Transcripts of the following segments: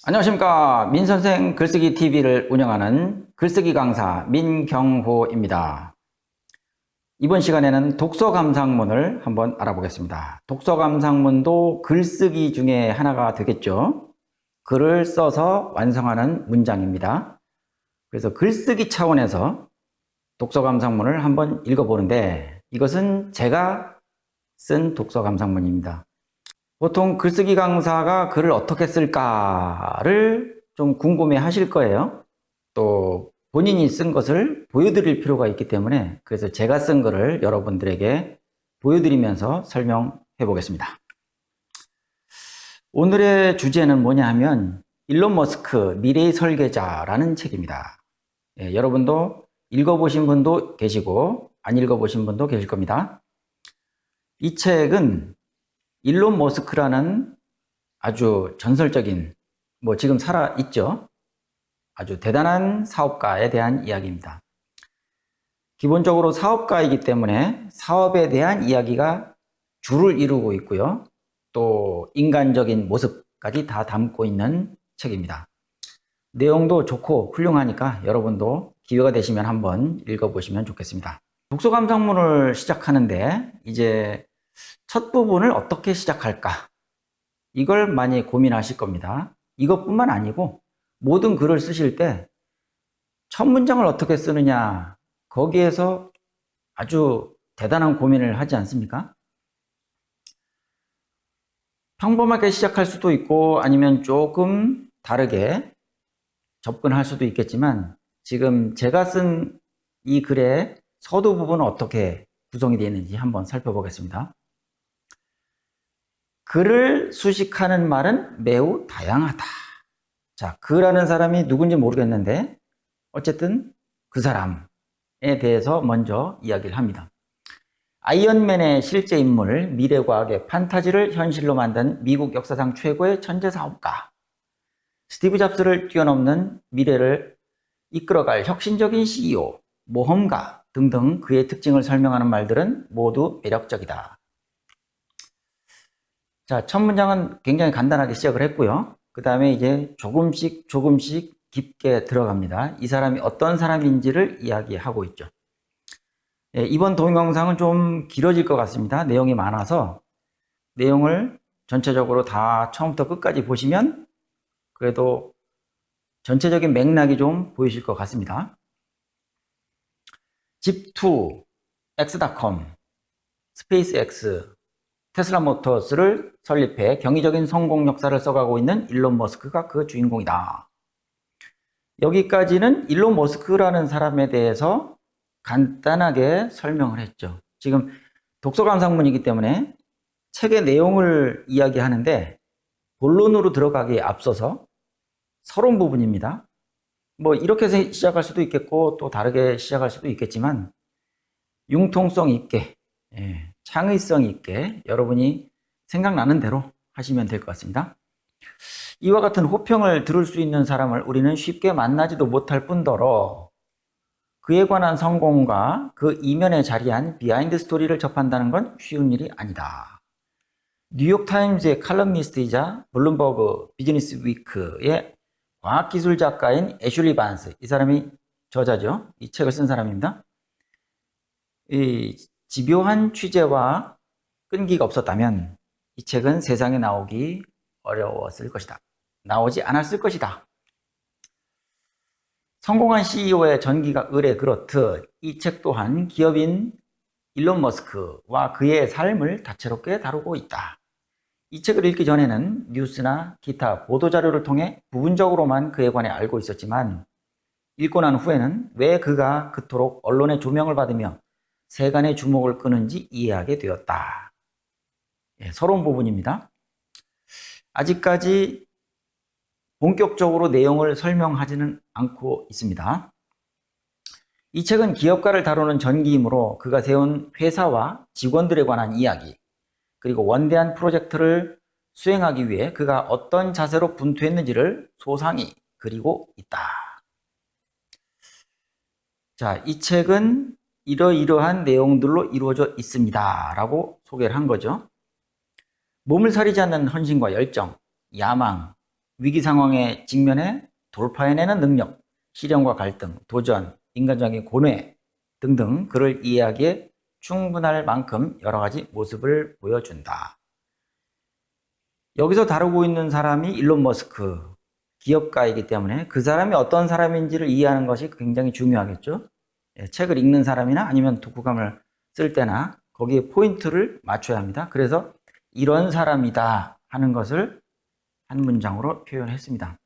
안녕하십니까. 민선생 글쓰기 TV를 운영하는 글쓰기 강사 민경호입니다. 이번 시간에는 독서 감상문을 한번 알아보겠습니다. 독서 감상문도 글쓰기 중에 하나가 되겠죠. 글을 써서 완성하는 문장입니다. 그래서 글쓰기 차원에서 독서 감상문을 한번 읽어보는데, 이것은 제가 쓴 독서 감상문입니다. 보통 글쓰기 강사가 글을 어떻게 쓸까를 좀 궁금해 하실 거예요. 또 본인이 쓴 것을 보여드릴 필요가 있기 때문에, 그래서 제가 쓴 글을 여러분들에게 보여드리면서 설명해 보겠습니다. 오늘의 주제는 뭐냐 하면 일론 머스크 미래의 설계자라는 책입니다. 여러분도 읽어보신 분도 계시고 안 읽어보신 분도 계실 겁니다. 이 책은 일론 머스크라는 아주 전설적인, 지금 살아있죠? 아주 대단한 사업가에 대한 이야기입니다. 기본적으로 사업가이기 때문에 사업에 대한 이야기가 주를 이루고 있고요. 또 인간적인 모습까지 다 담고 있는 책입니다. 내용도 좋고 훌륭하니까 여러분도 기회가 되시면 한번 읽어보시면 좋겠습니다. 독서 감상문을 시작하는데 이제 첫 부분을 어떻게 시작할까? 이걸 많이 고민하실 겁니다. 이것뿐만 아니고 모든 글을 쓰실 때 첫 문장을 어떻게 쓰느냐, 거기에서 아주 대단한 고민을 하지 않습니까? 평범하게 시작할 수도 있고 아니면 조금 다르게 접근할 수도 있겠지만, 지금 제가 쓴 이 글의 서두 부분은 어떻게 구성이 되어 있는지 한번 살펴보겠습니다. 글을 수식하는 말은 매우 다양하다. 자, 그라는 사람이 누군지 모르겠는데 어쨌든 그 사람에 대해서 먼저 이야기를 합니다. 아이언맨의 실제 인물, 미래과학의 판타지를 현실로 만든 미국 역사상 최고의 천재 사업가, 스티브 잡스를 뛰어넘는 미래를 이끌어갈 혁신적인 CEO, 모험가 등등 그의 특징을 설명하는 말들은 모두 매력적이다. 자, 첫 문장은 굉장히 간단하게 시작을 했고요. 그 다음에 이제 조금씩 깊게 들어갑니다. 이 사람이 어떤 사람인지를 이야기하고 있죠. 이번 동영상은 좀 길어질 것 같습니다. 내용이 많아서 내용을 전체적으로 다 처음부터 끝까지 보시면 그래도 전체적인 맥락이 좀 보이실 것 같습니다. 집2, X.com, 스페이스X, 테슬라 모터스를 설립해 경이적인 성공 역사를 써가고 있는 일론 머스크가 그 주인공이다. 여기까지는 일론 머스크라는 사람에 대해서 간단하게 설명을 했죠. 지금 독서 감상문이기 때문에 책의 내용을 이야기하는데 본론으로 들어가기에 앞서서 서론 부분입니다. 이렇게 시작할 수도 있겠고 또 다르게 시작할 수도 있겠지만 융통성 있게, 창의성 있게 여러분이 생각나는 대로 하시면 될 것 같습니다. 이와 같은 호평을 들을 수 있는 사람을 우리는 쉽게 만나지도 못할 뿐더러 그에 관한 성공과 그 이면에 자리한 비하인드 스토리를 접한다는 건 쉬운 일이 아니다. 뉴욕타임즈의 칼럼니스트이자 블룸버그 비즈니스 위크의 과학기술 작가인 애슐리 반스, 이 사람이 저자죠. 이 책을 쓴 사람입니다. 이 집요한 취재와 끈기가 없었다면 이 책은 세상에 나오기 어려웠을 것이다. 나오지 않았을 것이다. 성공한 CEO의 전기가 을에 그렇듯 이 책 또한 기업인 일론 머스크와 그의 삶을 다채롭게 다루고 있다. 이 책을 읽기 전에는 뉴스나 기타 보도자료를 통해 부분적으로만 그에 관해 알고 있었지만 읽고 난 후에는 왜 그가 그토록 언론의 조명을 받으며 세간의 주목을 끄는지 이해하게 되었다. 서론 부분입니다. 아직까지 본격적으로 내용을 설명하지는 않고 있습니다. 이 책은 기업가를 다루는 전기이므로 그가 세운 회사와 직원들에 관한 이야기, 그리고 원대한 프로젝트를 수행하기 위해 그가 어떤 자세로 분투했는지를 소상히 그리고 있다. 자, 이 책은 이러이러한 내용들로 이루어져 있습니다 라고 소개를 한 거죠. 몸을 사리지 않는 헌신과 열정, 야망, 위기 상황에 직면해 돌파해내는 능력, 시련과 갈등, 도전, 인간적인 고뇌 등등 그를 이해하기에 충분할 만큼 여러 가지 모습을 보여준다. 여기서 다루고 있는 사람이 일론 머스크, 기업가이기 때문에 그 사람이 어떤 사람인지를 이해하는 것이 굉장히 중요하겠죠. 책을 읽는 사람이나 아니면 독후감을 쓸 때나 거기에 포인트를 맞춰야 합니다. 그래서 이런 사람이다 하는 것을 한 문장으로 표현했습니다.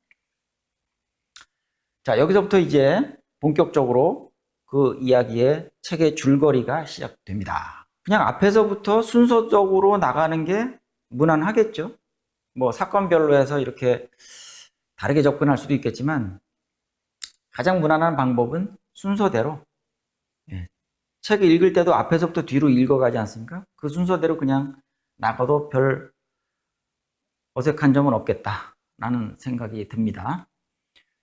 자, 여기서부터 이제 본격적으로 그 이야기의 책의 줄거리가 시작됩니다. 그냥 앞에서부터 순서적으로 나가는 게 무난하겠죠. 뭐 사건별로 해서 이렇게 다르게 접근할 수도 있겠지만 가장 무난한 방법은 순서대로, 책을 읽을 때도 앞에서부터 뒤로 읽어가지 않습니까? 그 순서대로 그냥 나가도 별 어색한 점은 없겠다라는 생각이 듭니다.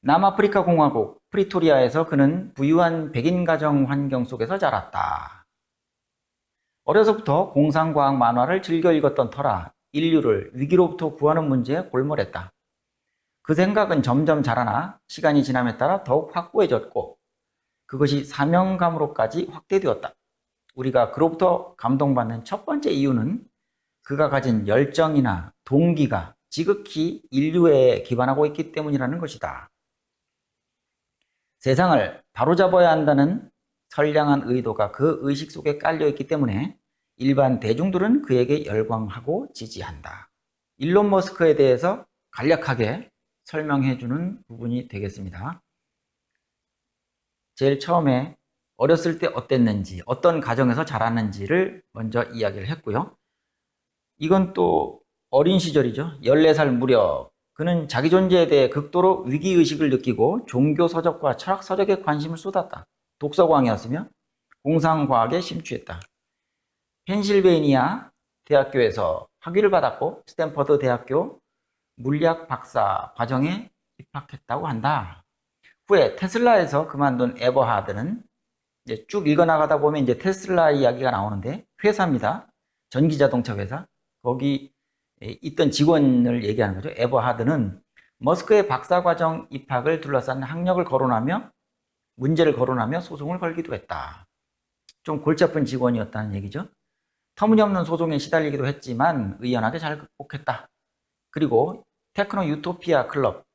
남아프리카 공화국 프리토리아에서 그는 부유한 백인 가정 환경 속에서 자랐다. 어려서부터 공상과학 만화를 즐겨 읽었던 터라 인류를 위기로부터 구하는 문제에 골몰했다. 그 생각은 점점 자라나 시간이 지남에 따라 더욱 확고해졌고 그것이 사명감으로까지 확대되었다. 우리가 그로부터 감동받는 첫 번째 이유는 그가 가진 열정이나 동기가 지극히 인류에 기반하고 있기 때문이라는 것이다. 세상을 바로잡아야 한다는 선량한 의도가 그 의식 속에 깔려있기 때문에 일반 대중들은 그에게 열광하고 지지한다. 일론 머스크에 대해서 간략하게 설명해주는 부분이 되겠습니다. 제일 처음에 어렸을 때 어땠는지, 어떤 가정에서 자랐는지를 먼저 이야기를 했고요. 이건 또 어린 시절이죠. 14살 무렵 그는 자기 존재에 대해 극도로 위기의식을 느끼고 종교 서적과 철학 서적에 관심을 쏟았다. 독서광이었으며 공상과학에 심취했다. 펜실베이니아 대학교에서 학위를 받았고 스탠퍼드 대학교 물리학 박사 과정에 입학했다고 한다. 후에 테슬라에서 그만둔 에버하드는 이제 쭉 읽어나가다 보면 이제 테슬라 이야기가 나오는데 회사입니다. 전기자동차 회사. 거기 있던 직원을 얘기하는 거죠. 에버하드는 머스크의 박사과정 입학을 둘러싼 학력을 거론하며 문제를 거론하며 소송을 걸기도 했다. 좀 골치 아픈 직원이었다는 얘기죠. 터무니없는 소송에 시달리기도 했지만 의연하게 잘 극복했다. 그리고 테크노 유토피아 클럽,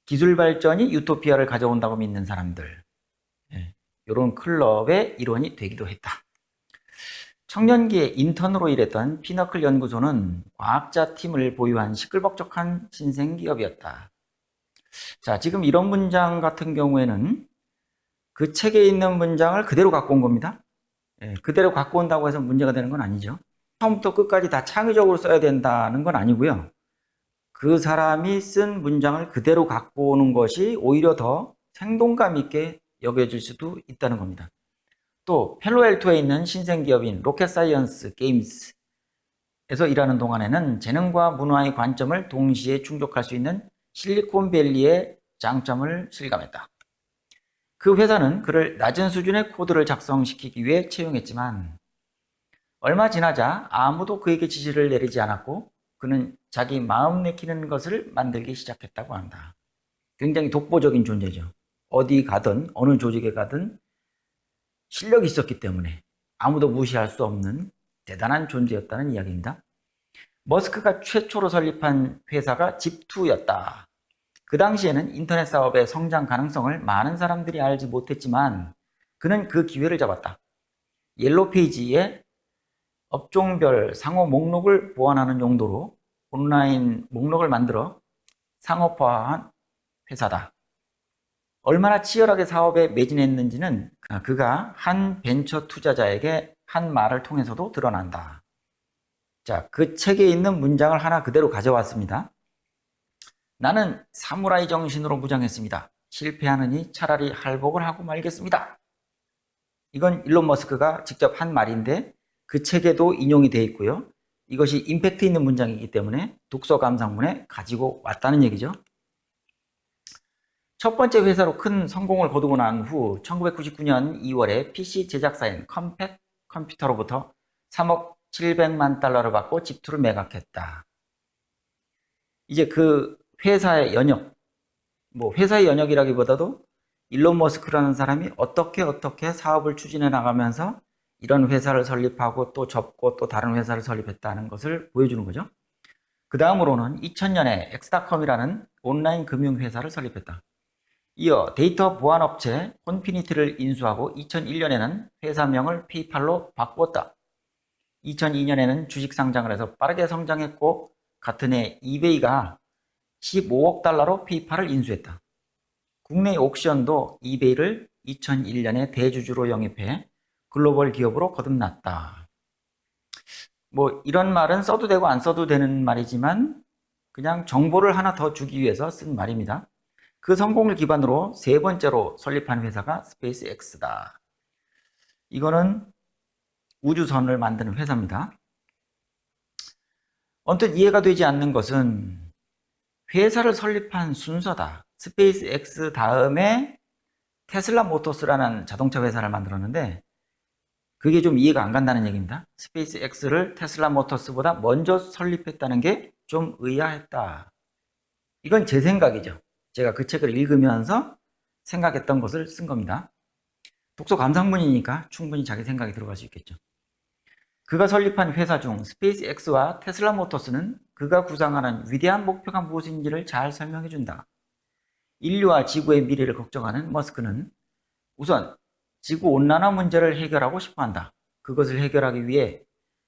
기술 발전이 유토피아를 가져온다고 믿는 사람들, 이런 클럽의 일원이 되기도 했다. 청년기에 인턴으로 일했던 피너클 연구소는 과학자 팀을 보유한 시끌벅적한 신생기업이었다. 자, 지금 이런 문장 같은 경우에는 그 책에 있는 문장을 그대로 갖고 온 겁니다. 그대로 갖고 온다고 해서 문제가 되는 건 아니죠. 처음부터 끝까지 다 창의적으로 써야 된다는 건 아니고요. 그 사람이 쓴 문장을 그대로 갖고 오는 것이 오히려 더 생동감 있게 여겨질 수도 있다는 겁니다. 또 펠로알토에 있는 신생기업인 로켓사이언스 게임스에서 일하는 동안에는 재능과 문화의 관점을 동시에 충족할 수 있는 실리콘밸리의 장점을 실감했다. 그 회사는 그를 낮은 수준의 코드를 작성시키기 위해 채용했지만 얼마 지나자 아무도 그에게 지시를 내리지 않았고 그는 자기 마음 내키는 것을 만들기 시작했다고 한다. 굉장히 독보적인 존재죠. 어디 가든 어느 조직에 가든 실력이 있었기 때문에 아무도 무시할 수 없는 대단한 존재였다는 이야기입니다. 머스크가 최초로 설립한 회사가 집투였다. 그 당시에는 인터넷 사업의 성장 가능성을 많은 사람들이 알지 못했지만 그는 그 기회를 잡았다. 옐로페이지에 업종별 상호 목록을 보완하는 용도로 온라인 목록을 만들어 상업화한 회사다. 얼마나 치열하게 사업에 매진했는지는 그가 한 벤처 투자자에게 한 말을 통해서도 드러난다. 자, 그 책에 있는 문장을 하나 그대로 가져왔습니다. 나는 사무라이 정신으로 무장했습니다. 실패하느니 차라리 할복을 하고 말겠습니다. 이건 일론 머스크가 직접 한 말인데 그 책에도 인용이 되어 있고요. 이것이 임팩트 있는 문장이기 때문에 독서 감상문에 가지고 왔다는 얘기죠. 첫 번째 회사로 큰 성공을 거두고 난 후 1999년 2월에 PC 제작사인 컴팩 컴퓨터로부터 3억 700만 달러를 받고 집투를 매각했다. 이제 그 회사의 연역, 뭐 회사의 연역이라기보다도 일론 머스크라는 사람이 어떻게 사업을 추진해 나가면서 이런 회사를 설립하고 또 접고 또 다른 회사를 설립했다는 것을 보여주는 거죠. 그 다음으로는 2000년에 엑스닷컴이라는 온라인 금융회사를 설립했다. 이어 데이터 보안업체 콘피니티를 인수하고 2001년에는 회사명을 페이팔로 바꾸었다. 2002년에는 주식 상장을 해서 빠르게 성장했고 같은 해 이베이가 15억 달러로 페이팔을 인수했다. 국내 옥션도 이베이를 2001년에 대주주로 영입해 글로벌 기업으로 거듭났다. 뭐 이런 말은 써도 되고 안 써도 되는 말이지만 그냥 정보를 하나 더 주기 위해서 쓴 말입니다. 그 성공을 기반으로 세 번째로 설립한 회사가 스페이스X다. 이거는 우주선을 만드는 회사입니다. 언뜻 이해가 되지 않는 것은 회사를 설립한 순서다. 스페이스X 다음에 테슬라 모터스라는 자동차 회사를 만들었는데 그게 좀 이해가 안 간다는 얘기입니다. 스페이스X를 테슬라 모터스보다 먼저 설립했다는 게 좀 의아했다. 이건 제 생각이죠. 제가 그 책을 읽으면서 생각했던 것을 쓴 겁니다. 독서 감상문이니까 충분히 자기 생각이 들어갈 수 있겠죠. 그가 설립한 회사 중 스페이스X와 테슬라 모터스는 그가 구상하는 위대한 목표가 무엇인지를 잘 설명해 준다. 인류와 지구의 미래를 걱정하는 머스크는 우선 지구 온난화 문제를 해결하고 싶어 한다. 그것을 해결하기 위해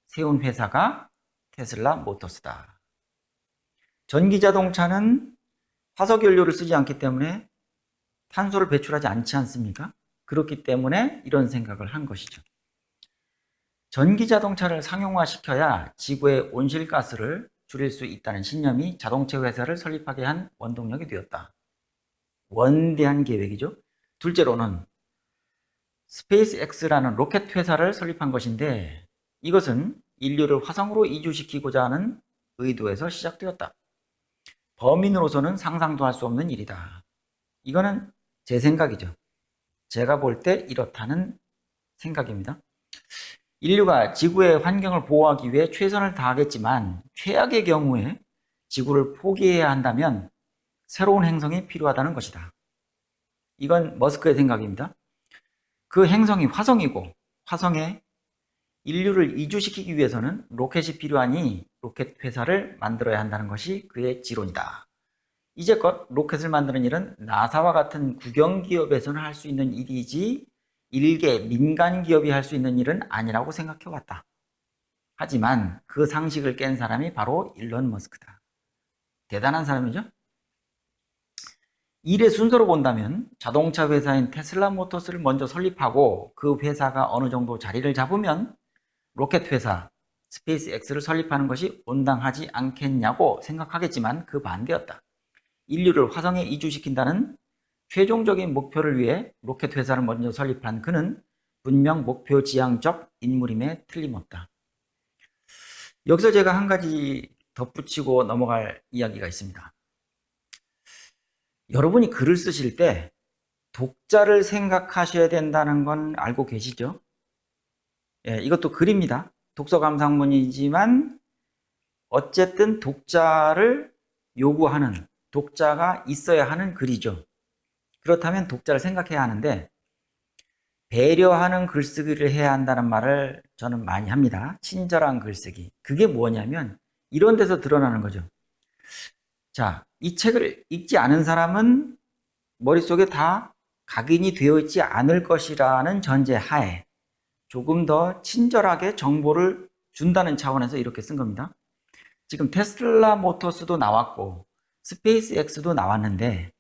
세운 회사가 테슬라 모터스다. 전기 자동차는 화석 연료를 쓰지 않기 때문에 탄소를 배출하지 않지 않습니까? 그렇기 때문에 이런 생각을 한 것이죠. 전기 자동차를 상용화시켜야 지구의 온실가스를 줄일 수 있다는 신념이 자동차 회사를 설립하게 한 원동력이 되었다. 원대한 계획이죠. 둘째로는 스페이스X라는 로켓 회사를 설립한 것인데 이것은 인류를 화성으로 이주시키고자 하는 의도에서 시작되었다. 범인으로서는 상상도 할 수 없는 일이다. 이거는 제 생각이죠. 제가 볼 때 이렇다는 생각입니다. 인류가 지구의 환경을 보호하기 위해 최선을 다하겠지만 최악의 경우에 지구를 포기해야 한다면 새로운 행성이 필요하다는 것이다. 이건 머스크의 생각입니다. 그 행성이 화성이고 화성에 인류를 이주시키기 위해서는 로켓이 필요하니 로켓 회사를 만들어야 한다는 것이 그의 지론이다. 이제껏 로켓을 만드는 일은 나사와 같은 국영기업에서는 할 수 있는 일이지 일개 민간 기업이 할 수 있는 일은 아니라고 생각해왔다. 하지만 그 상식을 깬 사람이 바로 일론 머스크다. 대단한 사람이죠? 일의 순서로 본다면 자동차 회사인 테슬라 모터스를 먼저 설립하고 그 회사가 어느 정도 자리를 잡으면 로켓 회사 스페이스X를 설립하는 것이 온당하지 않겠냐고 생각하겠지만 그 반대였다. 인류를 화성에 이주시킨다는 최종적인 목표를 위해 로켓 회사를 먼저 설립한 그는 분명 목표 지향적 인물임에 틀림없다. 여기서 제가 한 가지 덧붙이고 넘어갈 이야기가 있습니다. 여러분이 글을 쓰실 때 독자를 생각하셔야 된다는 건 알고 계시죠? 예, 이것도 글입니다. 독서 감상문이지만 어쨌든 독자를 요구하는, 독자가 있어야 하는 글이죠. 그렇다면 독자를 생각해야 하는데 배려하는 글쓰기를 해야 한다는 말을 저는 많이 합니다. 친절한 글쓰기. 그게 뭐냐면 이런 데서 드러나는 거죠. 자, 이 책을 읽지 않은 사람은 머릿속에 다 각인이 되어 있지 않을 것이라는 전제 하에 조금 더 친절하게 정보를 준다는 차원에서 이렇게 쓴 겁니다. 지금 테슬라 모터스도 나왔고 스페이스X도 나왔는데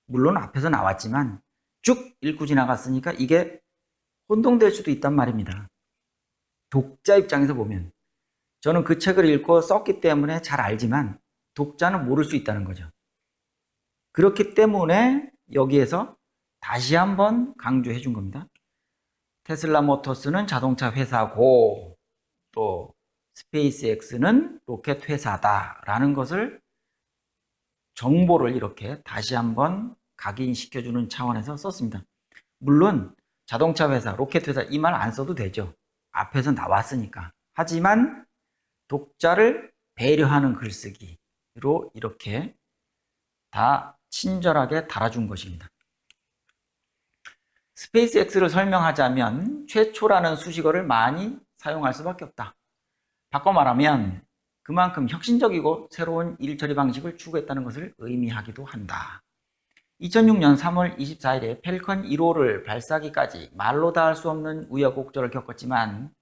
물론 앞에서 나왔지만 쭉 읽고 지나갔으니까 이게 혼동될 수도 있단 말입니다. 독자 입장에서 보면 저는 그 책을 읽고 썼기 때문에 잘 알지만 독자는 모를 수 있다는 거죠. 그렇기 때문에 여기에서 다시 한번 강조해 준 겁니다. 테슬라 모터스는 자동차 회사고 또 스페이스X는 로켓 회사다라는 것을 정보를 이렇게 다시 한번 각인시켜주는 차원에서 썼습니다. 물론 자동차 회사, 로켓 회사 이 말 안 써도 되죠. 앞에서 나왔으니까. 하지만 독자를 배려하는 글쓰기, 이렇게 다 친절하게 달아준 것입니다. 스페이스X를 설명하자면 최초라는 수식어를 많이 사용할 수밖에 없다. 바꿔 말하면 그만큼 혁신적이고 새로운 일 처리 방식을 추구했다는 것을 의미하기도 한다. 2006년 3월 24일에 펠컨 1호를 발사하기까지 말로 다 할 수 없는 우여곡절을 겪었지만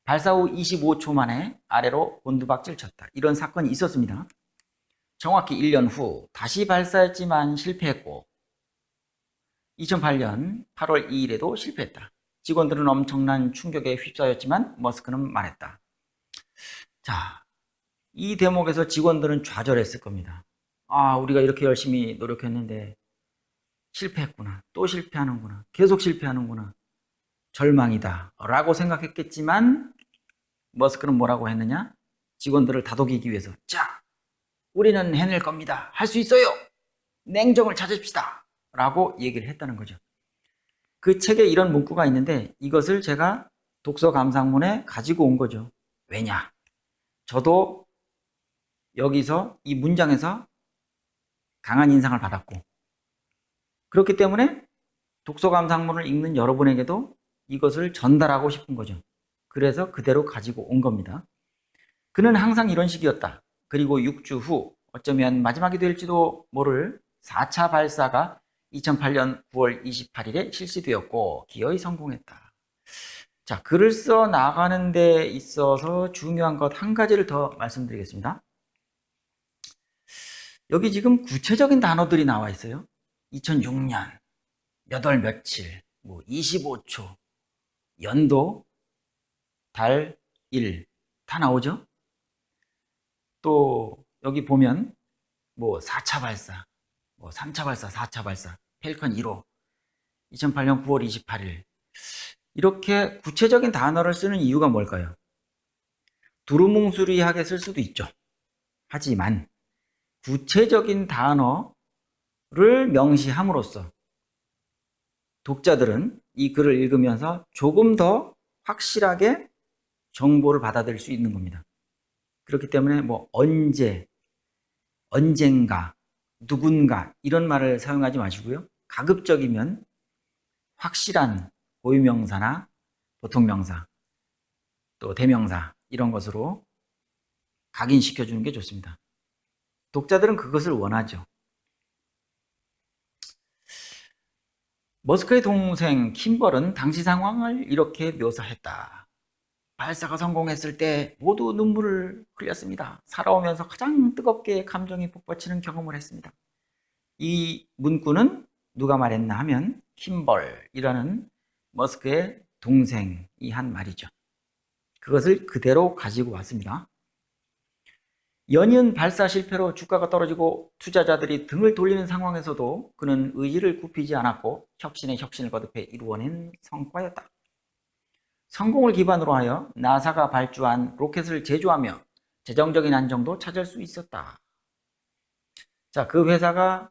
발사 후 25초 만에 아래로 곤두박질 쳤다. 이런 사건이 있었습니다. 정확히 1년 후 다시 발사했지만 실패했고 2008년 8월 2일에도 실패했다. 직원들은 엄청난 충격에 휩싸였지만 머스크는 말했다. 자, 이 대목에서 직원들은 좌절했을 겁니다. 아, 우리가 이렇게 열심히 노력했는데 실패했구나. 또 실패하는구나. 계속 실패하는구나. 절망이다. 라고 생각했겠지만 머스크는 뭐라고 했느냐? 직원들을 다독이기 위해서 자, 우리는 해낼 겁니다. 할 수 있어요. 냉정을 찾읍시다. 라고 얘기를 했다는 거죠. 그 책에 이런 문구가 있는데 이것을 제가 독서 감상문에 가지고 온 거죠. 왜냐? 저도 여기서 이 문장에서 강한 인상을 받았고 그렇기 때문에 독서 감상문을 읽는 여러분에게도 이것을 전달하고 싶은 거죠. 그래서 그대로 가지고 온 겁니다. 그는 항상 이런 식이었다. 그리고 6주 후 어쩌면 마지막이 될지도 모를 4차 발사가 2008년 9월 28일에 실시되었고 기어이 성공했다. 자, 글을 써 나가는 데 있어서 중요한 것 한 가지를 더 말씀드리겠습니다. 여기 지금 구체적인 단어들이 나와 있어요. 2006년, 몇 월 며칠, 25초, 연도, 달, 일 다 나오죠. 또 여기 보면 4차 발사, 3차 발사, 4차 발사, 펠컨 1호, 2008년 9월 28일 이렇게 구체적인 단어를 쓰는 이유가 뭘까요? 두루뭉술하게 쓸 수도 있죠. 하지만 구체적인 단어를 명시함으로써 독자들은 이 글을 읽으면서 조금 더 확실하게 정보를 받아들일 수 있는 겁니다. 그렇기 때문에 언제, 언젠가, 누군가 이런 말을 사용하지 마시고요. 가급적이면 확실한 고유명사나 보통명사, 또 대명사 이런 것으로 각인시켜주는 게 좋습니다. 독자들은 그것을 원하죠. 머스크의 동생 킴벌은 당시 상황을 이렇게 묘사했다. 발사가 성공했을 때 모두 눈물을 흘렸습니다. 살아오면서 가장 뜨겁게 감정이 북받치는 경험을 했습니다. 이 문구는 누가 말했나 하면 킴벌이라는 머스크의 동생이 한 말이죠. 그것을 그대로 가지고 왔습니다. 연이은 발사 실패로 주가가 떨어지고 투자자들이 등을 돌리는 상황에서도 그는 의지를 굽히지 않았고 혁신에 혁신을 거듭해 이루어낸 성과였다. 성공을 기반으로 하여 나사가 발주한 로켓을 제조하며 재정적인 안정도 찾을 수 있었다. 자, 그 회사가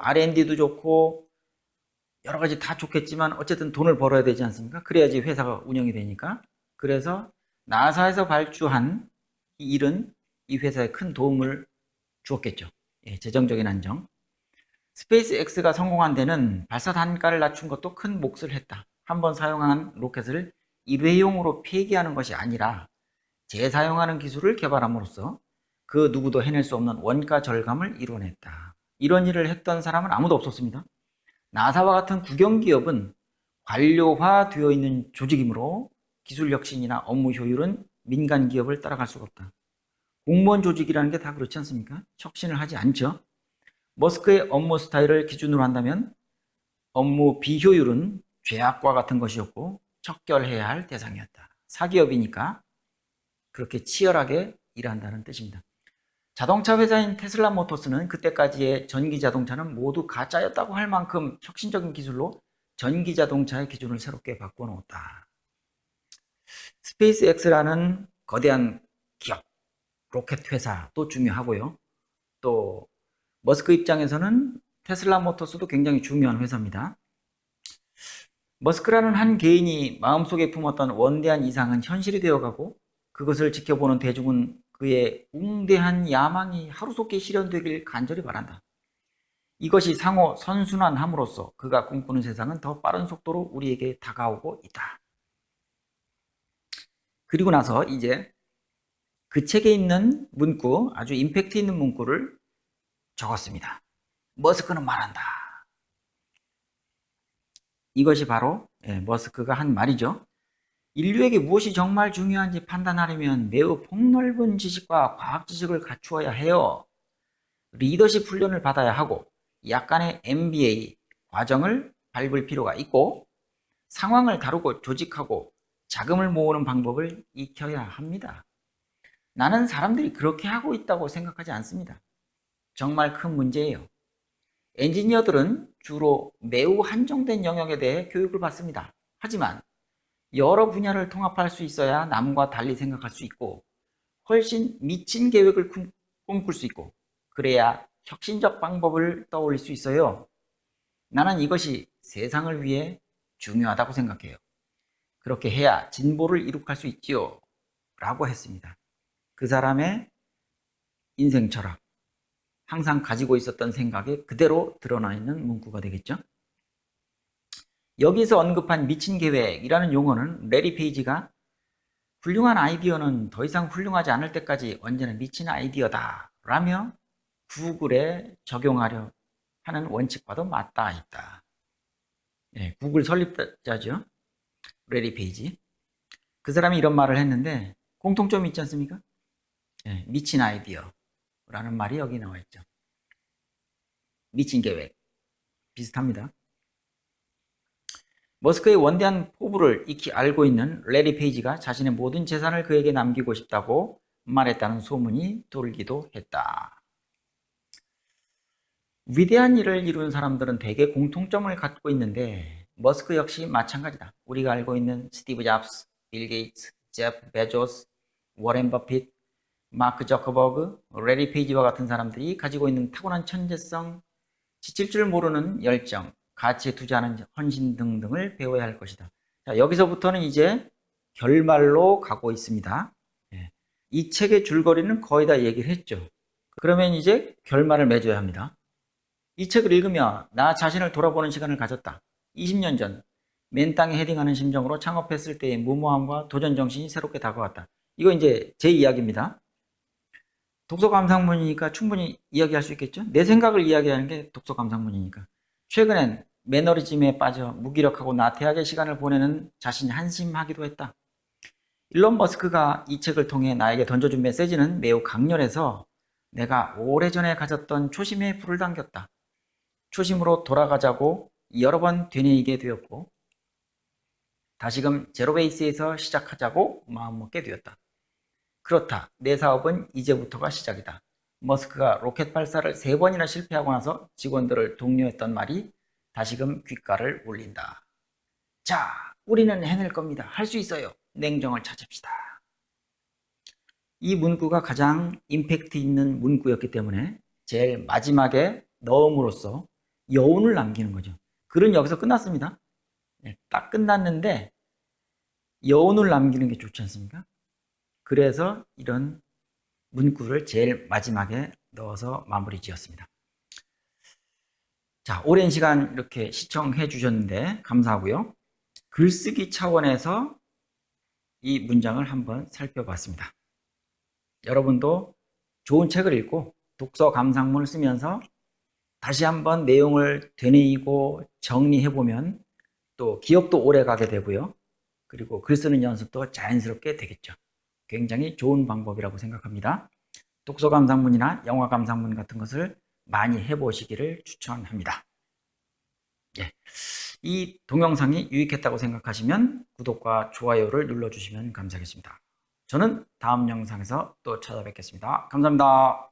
R&D도 좋고 여러 가지 다 좋겠지만 어쨌든 돈을 벌어야 되지 않습니까? 그래야지 회사가 운영이 되니까. 그래서 나사에서 발주한 이 일은 이 회사에 큰 도움을 주었겠죠. 재정적인 안정. 스페이스X가 성공한 데는 발사 단가를 낮춘 것도 큰 몫을 했다. 한번 사용한 로켓을 일회용으로 폐기하는 것이 아니라 재사용하는 기술을 개발함으로써 그 누구도 해낼 수 없는 원가 절감을 이뤄냈다. 이런 일을 했던 사람은 아무도 없었습니다. 나사와 같은 국영기업은 관료화되어 있는 조직이므로 기술 혁신이나 업무 효율은 민간 기업을 따라갈 수가 없다. 공무원 조직이라는 게 다 그렇지 않습니까? 혁신을 하지 않죠. 머스크의 업무 스타일을 기준으로 한다면 업무 비효율은 죄악과 같은 것이었고 척결해야 할 대상이었다. 사기업이니까 그렇게 치열하게 일한다는 뜻입니다. 자동차 회사인 테슬라 모터스는 그때까지의 전기 자동차는 모두 가짜였다고 할 만큼 혁신적인 기술로 전기 자동차의 기준을 새롭게 바꿔놓았다. 스페이스X라는 거대한 기업, 로켓 회사도 중요하고요. 또 머스크 입장에서는 테슬라 모터스도 굉장히 중요한 회사입니다. 머스크라는 한 개인이 마음속에 품었던 원대한 이상은 현실이 되어가고 그것을 지켜보는 대중은 그의 웅대한 야망이 하루속히 실현되길 간절히 바란다. 이것이 상호 선순환함으로써 그가 꿈꾸는 세상은 더 빠른 속도로 우리에게 다가오고 있다. 그리고 나서 이제 그 책에 있는 문구, 아주 임팩트 있는 문구를 적었습니다. 머스크는 말한다. 이것이 바로 머스크가 한 말이죠. 인류에게 무엇이 정말 중요한지 판단하려면 매우 폭넓은 지식과 과학 지식을 갖추어야 해요. 리더십 훈련을 받아야 하고 약간의 MBA 과정을 밟을 필요가 있고 상황을 다루고 조직하고 자금을 모으는 방법을 익혀야 합니다. 나는 사람들이 그렇게 하고 있다고 생각하지 않습니다. 정말 큰 문제예요. 엔지니어들은 주로 매우 한정된 영역에 대해 교육을 받습니다. 하지만 여러 분야를 통합할 수 있어야 남과 달리 생각할 수 있고 훨씬 미친 계획을 꿈꿀 수 있고 그래야 혁신적 방법을 떠올릴 수 있어요. 나는 이것이 세상을 위해 중요하다고 생각해요. 그렇게 해야 진보를 이룩할 수 있지요. 라고 했습니다. 그 사람의 인생 철학, 항상 가지고 있었던 생각이 그대로 드러나 있는 문구가 되겠죠. 여기서 언급한 미친 계획이라는 용어는 레리 페이지가 훌륭한 아이디어는 더 이상 훌륭하지 않을 때까지 언제나 미친 아이디어다 라며 구글에 적용하려 하는 원칙과도 맞닿아 있다. 구글 설립자죠. 레리 페이지. 그 사람이 이런 말을 했는데 공통점이 있지 않습니까? 미친 아이디어라는 말이 여기 나와 있죠. 미친 계획. 비슷합니다. 머스크의 원대한 포부를 익히 알고 있는 레리 페이지가 자신의 모든 재산을 그에게 남기고 싶다고 말했다는 소문이 돌기도 했다. 위대한 일을 이룬 사람들은 대개 공통점을 갖고 있는데 머스크 역시 마찬가지다. 우리가 알고 있는 스티브 잡스, 빌 게이츠, 제프 베조스, 워렌 버핏, 마크 저커버그, 레리 페이지와 같은 사람들이 가지고 있는 타고난 천재성, 지칠 줄 모르는 열정, 가치에 투자하는 헌신 등등을 배워야 할 것이다. 자, 여기서부터는 이제 결말로 가고 있습니다. 이 책의 줄거리는 거의 다 얘기를 했죠. 그러면 이제 결말을 맺어야 합니다. 이 책을 읽으며 나 자신을 돌아보는 시간을 가졌다. 20년 전 맨 땅에 헤딩하는 심정으로 창업했을 때의 무모함과 도전 정신이 새롭게 다가왔다. 이거 이제 제 이야기입니다. 독서 감상문이니까 충분히 이야기할 수 있겠죠? 내 생각을 이야기하는 게 독서 감상문이니까. 최근엔 매너리즘에 빠져 무기력하고 나태하게 시간을 보내는 자신이 한심하기도 했다. 일론 머스크가 이 책을 통해 나에게 던져준 메시지는 매우 강렬해서 내가 오래전에 가졌던 초심에 불을 당겼다. 초심으로 돌아가자고 여러 번 되뇌이게 되었고 다시금 제로베이스에서 시작하자고 마음먹게 되었다. 그렇다. 내 사업은 이제부터가 시작이다. 머스크가 로켓 발사를 3번이나 실패하고 나서 직원들을 독려했던 말이 다시금 귓가를 울린다. 자, 우리는 해낼 겁니다. 할 수 있어요. 냉정을 찾읍시다. 이 문구가 가장 임팩트 있는 문구였기 때문에 제일 마지막에 넣음으로써 여운을 남기는 거죠. 글은 여기서 끝났습니다. 딱 끝났는데 여운을 남기는 게 좋지 않습니까? 그래서 이런 문구를 제일 마지막에 넣어서 마무리 지었습니다. 자, 오랜 시간 이렇게 시청해 주셨는데 감사하고요. 글쓰기 차원에서 이 문장을 한번 살펴봤습니다. 여러분도 좋은 책을 읽고 독서 감상문을 쓰면서 다시 한번 내용을 되뇌이고 정리해보면 또 기억도 오래 가게 되고요. 그리고 글 쓰는 연습도 자연스럽게 되겠죠. 굉장히 좋은 방법이라고 생각합니다. 독서 감상문이나 영화 감상문 같은 것을 많이 해보시기를 추천합니다. 이 동영상이 유익했다고 생각하시면 구독과 좋아요를 눌러주시면 감사하겠습니다. 저는 다음 영상에서 또 찾아뵙겠습니다. 감사합니다.